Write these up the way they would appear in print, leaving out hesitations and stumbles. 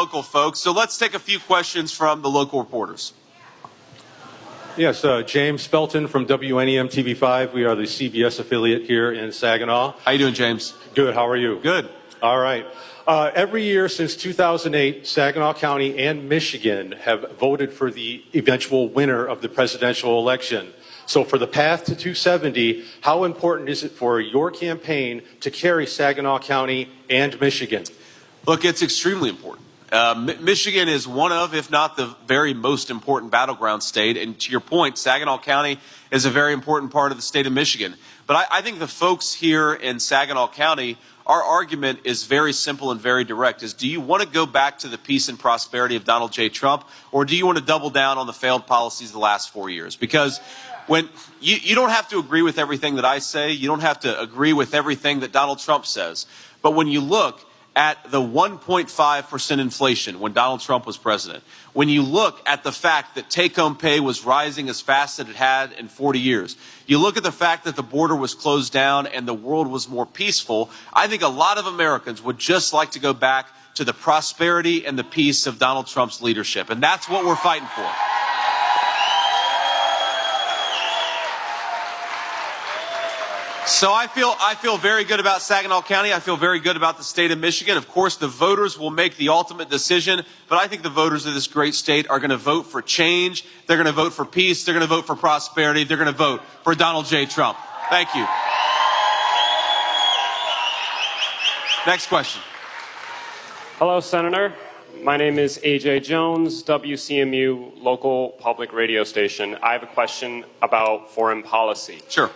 Local folks. So let's take a few questions from the local reporters. Yes, James Felton from WNEM TV5. We are the CBS affiliate here in Saginaw. How you doing, James? Good. How are you? Good. All right. Every year since 2008, Saginaw County and Michigan have voted for the eventual winner of the presidential election. So for the path to 270, how important is it for your campaign to carry Saginaw County and Michigan? Look, it's extremely important. Michigan is one of, if not the very most important battleground state. And to your point, Saginaw County is a very important part of the state of Michigan. But I think the folks here in Saginaw County, our argument is very simple and very direct. Is do you want to go back to the peace and prosperity of Donald J. Trump, or do you want to double down on the failed policies of the last 4 years? Because when you don't have to agree with everything that I say, you don't have to agree with everything that Donald Trump says. But when you look at the 1.5% inflation when Donald Trump was president, when you look at the fact that take-home pay was rising as fast as it had in 40 years, you look at the fact that the border was closed down and the world was more peaceful, I think a lot of Americans would just like to go back to the prosperity and the peace of Donald Trump's leadership. And that's what we're fighting for. So I feel very good about Saginaw County. I feel very good about the state of Michigan. Of course, the voters will make the ultimate decision, but I think the voters of this great state are going to vote for change. They're going to vote for peace. They're going to vote for prosperity. They're going to vote for Donald J. Trump. Thank you. Next question. Hello, Senator. My name is AJ Jones, WCMU, local public radio station. I have a question about foreign policy. Sure.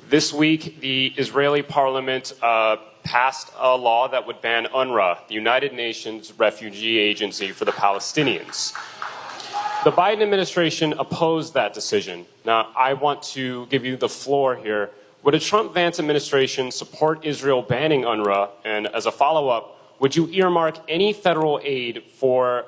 This week, the Israeli parliament passed a law that would ban UNRWA, the United Nations Refugee Agency for the Palestinians. The Biden administration opposed that decision. Now, I want to give you the floor here. Would a Trump-Vance administration support Israel banning UNRWA? And as a follow-up, would you earmark any federal aid for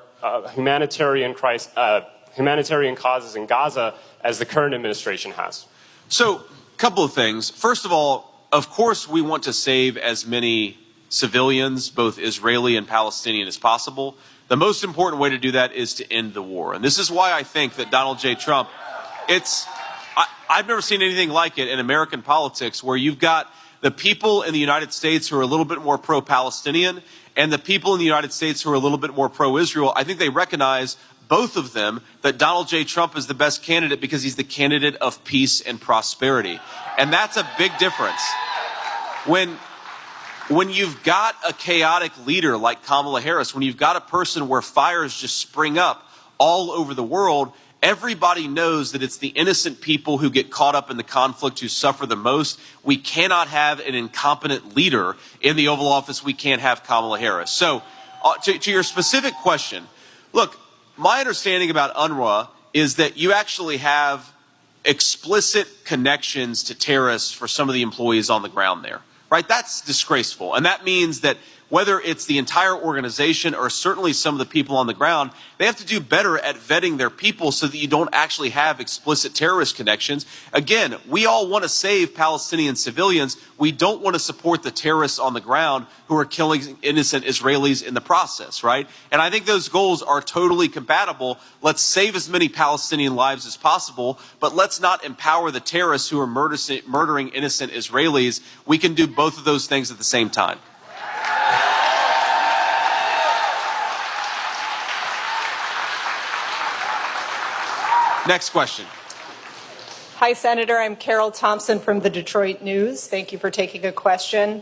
humanitarian causes in Gaza as the current administration has? So, couple of things. First of all, of course, we want to save as many civilians, both Israeli and Palestinian, as possible. The most important way to do that is to end the war. And this is why I think that Donald J. Trump, I've never seen anything like it in American politics, where you've got the people in the United States who are a little bit more pro-Palestinian and the people in the United States who are a little bit more pro-Israel. I think they recognize, both of them, that Donald J. Trump is the best candidate because he's the candidate of peace and prosperity. And that's a big difference. When you've got a chaotic leader like Kamala Harris, when you've got a person where fires just spring up all over the world, everybody knows that it's the innocent people who get caught up in the conflict who suffer the most. We cannot have an incompetent leader in the Oval Office. We can't have Kamala Harris. So to your specific question, look, my understanding about UNRWA is that you actually have explicit connections to terrorists for some of the employees on the ground there, right? That's disgraceful. And that means that whether it's the entire organization or certainly some of the people on the ground, they have to do better at vetting their people so that you don't actually have explicit terrorist connections. Again, we all want to save Palestinian civilians. We don't want to support the terrorists on the ground who are killing innocent Israelis in the process, right? And I think those goals are totally compatible. Let's save as many Palestinian lives as possible, but let's not empower the terrorists who are murdering innocent Israelis. We can do both of those things at the same time. Next question. Hi, Senator. I'm Carol Thompson from the Detroit News. Thank you for taking a question.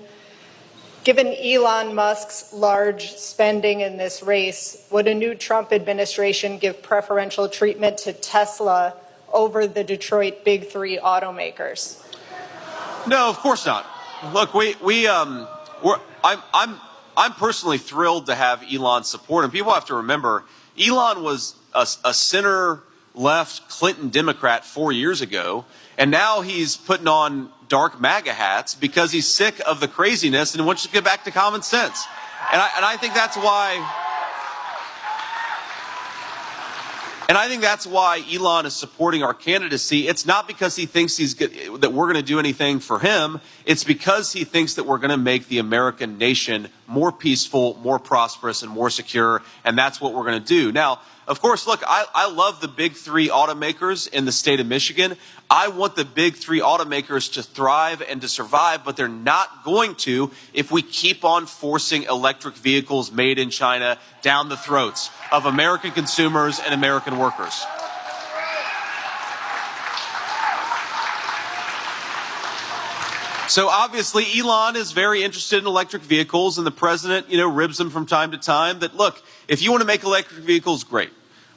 Given Elon Musk's large spending in this race, would a new Trump administration give preferential treatment to Tesla over the Detroit Big Three automakers? No, of course not. Look, I'm personally thrilled to have Elon's support, and people have to remember, Elon was a center-left Clinton Democrat 4 years ago, and now he's putting on dark MAGA hats because he's sick of the craziness and wants to get back to common sense. And I think that's why. And I think that's why Elon is supporting our candidacy. It's not because he thinks he's good. that we're going to do anything for him. It's because he thinks that we're going to make the American nation more peaceful, more prosperous, and more secure, and that's what we're going to do. Now, of course, look, I love the big three automakers in the state of Michigan. I want the big three automakers to thrive and to survive, but they're not going to if we keep on forcing electric vehicles made in China down the throats of American consumers and American workers. So obviously, Elon is very interested in electric vehicles, and the president, ribs him from time to time that, look, if you want to make electric vehicles, great.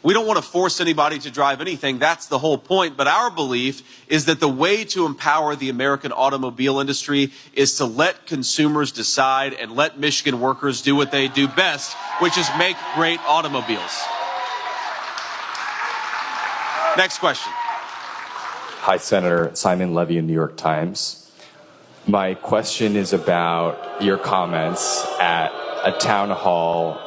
We don't want to force anybody to drive anything. That's the whole point. But our belief is that the way to empower the American automobile industry is to let consumers decide and let Michigan workers do what they do best, which is make great automobiles. Next question. Hi, Senator. Simon Levy in New York Times. My question is about your comments at a town hall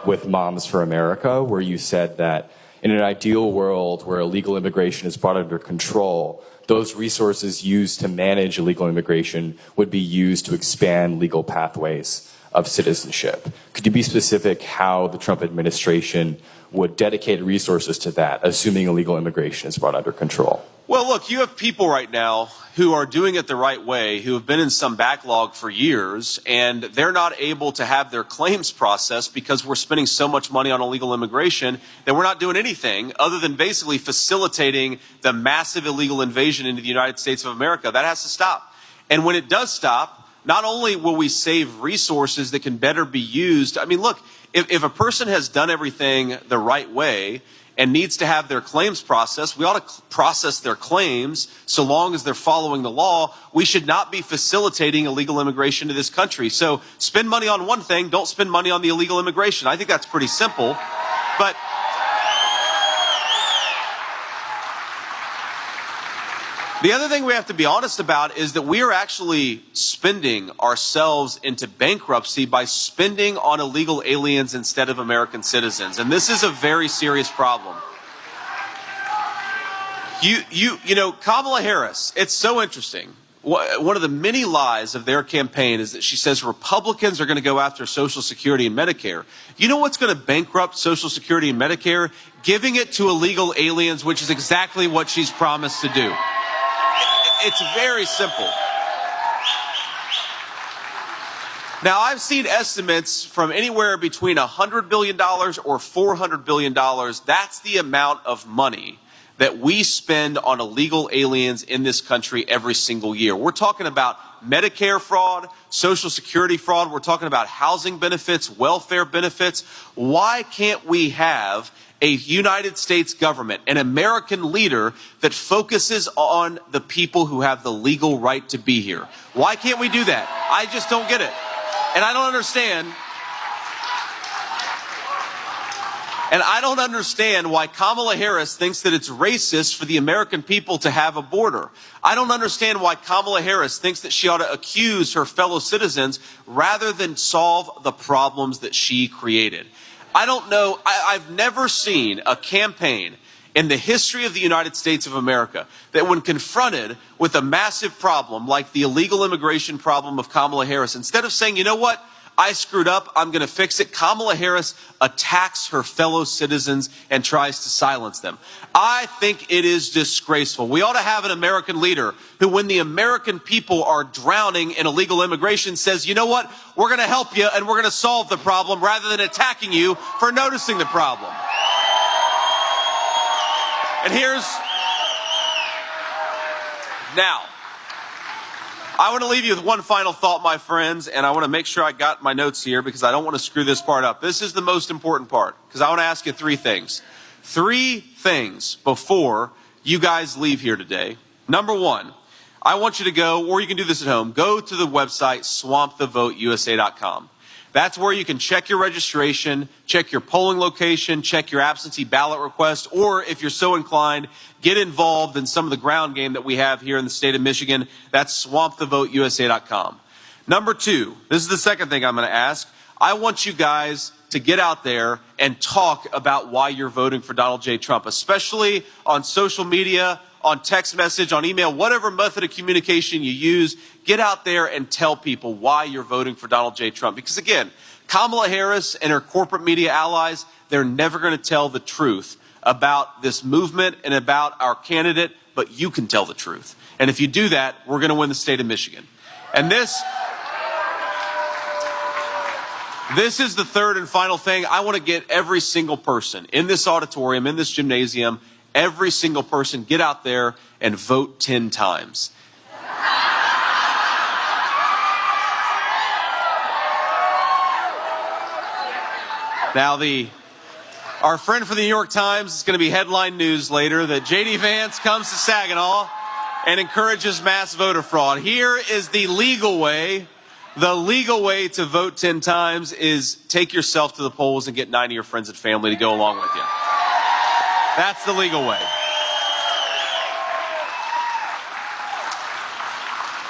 with Moms for America, where you said that in an ideal world where illegal immigration is brought under control, those resources used to manage illegal immigration would be used to expand legal pathways of citizenship. Could you be specific how the Trump administration would dedicate resources to that, assuming illegal immigration is brought under control? Well, look, you have people right now who are doing it the right way, who have been in some backlog for years, and they're not able to have their claims processed because we're spending so much money on illegal immigration that we're not doing anything other than basically facilitating the massive illegal invasion into the United States of America. That has to stop. And when it does stop, not only will we save resources that can better be used, I mean, look, if a person has done everything the right way and needs to have their claims processed, we ought to process their claims so long as they're following the law. We should not be facilitating illegal immigration to this country. So spend money on one thing, don't spend money on the illegal immigration. I think that's pretty simple. But the other thing we have to be honest about is that we are actually spending ourselves into bankruptcy by spending on illegal aliens instead of American citizens. And this is a very serious problem. Kamala Harris, it's so interesting. One of the many lies of their campaign is that she says Republicans are going to go after Social Security and Medicare. You know what's going to bankrupt Social Security and Medicare? Giving it to illegal aliens, which is exactly what she's promised to do. It's very simple. Now, I've seen estimates from anywhere between $100 billion or $400 billion. That's the amount of money that we spend on illegal aliens in this country every single year. We're talking about Medicare fraud, Social Security fraud. We're talking about housing benefits, welfare benefits. Why can't we have a United States government, an American leader that focuses on the people who have the legal right to be here? Why can't we do that? I just don't get it. And I don't understand. And I don't understand why Kamala Harris thinks that it's racist for the American people to have a border. I don't understand why Kamala Harris thinks that she ought to accuse her fellow citizens rather than solve the problems that she created. I don't know. I've never seen a campaign in the history of the United States of America that when confronted with a massive problem like the illegal immigration problem of Kamala Harris, instead of saying, you know what, I screwed up, I'm going to fix it, Kamala Harris attacks her fellow citizens and tries to silence them. I think it is disgraceful. We ought to have an American leader who, when the American people are drowning in illegal immigration, says, you know what, we're going to help you and we're going to solve the problem rather than attacking you for noticing the problem. And now, I want to leave you with one final thought, my friends, and I want to make sure I got my notes here because I don't want to screw this part up. This is the most important part because I want to ask you three things. Three things before you guys leave here today. Number one, I want you to go, or you can do this at home, go to the website swampthevoteusa.com. That's where you can check your registration, check your polling location, check your absentee ballot request, or if you're so inclined, get involved in some of the ground game that we have here in the state of Michigan. That's swampthevoteusa.com. Number two, this is the second thing I'm going to ask. I want you guys to get out there and talk about why you're voting for Donald J. Trump, especially on social media, on text message, on email, whatever method of communication you use. Get out there and tell people why you're voting for Donald J. Trump. Because again, Kamala Harris and her corporate media allies, they're never going to tell the truth about this movement and about our candidate, but you can tell the truth. And if you do that, we're going to win the state of Michigan. And this is the third and final thing. I want to get every single person in this auditorium, in this gymnasium, every single person, get out there and vote 10 times. Now, our friend from the New York Times is going to be headline news later that JD Vance comes to Saginaw and encourages mass voter fraud. Here is the legal way. The legal way to vote 10 times is take yourself to the polls and get 9 of your friends and family to go along with you. That's the legal way.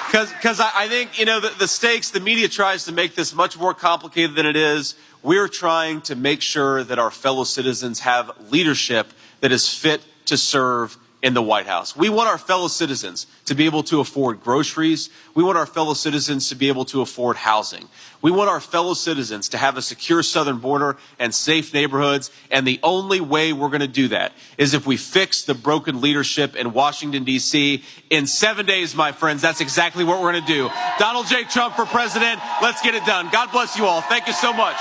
Because I think, the stakes, the media tries to make this much more complicated than it is. We're trying to make sure that our fellow citizens have leadership that is fit to serve in the White House. We want our fellow citizens to be able to afford groceries. We want our fellow citizens to be able to afford housing. We want our fellow citizens to have a secure southern border and safe neighborhoods. And the only way we're going to do that is if we fix the broken leadership in Washington, D.C. In 7 days, my friends. That's exactly what we're going to do. Donald J. Trump for president. Let's get it done. God bless you all. Thank you so much.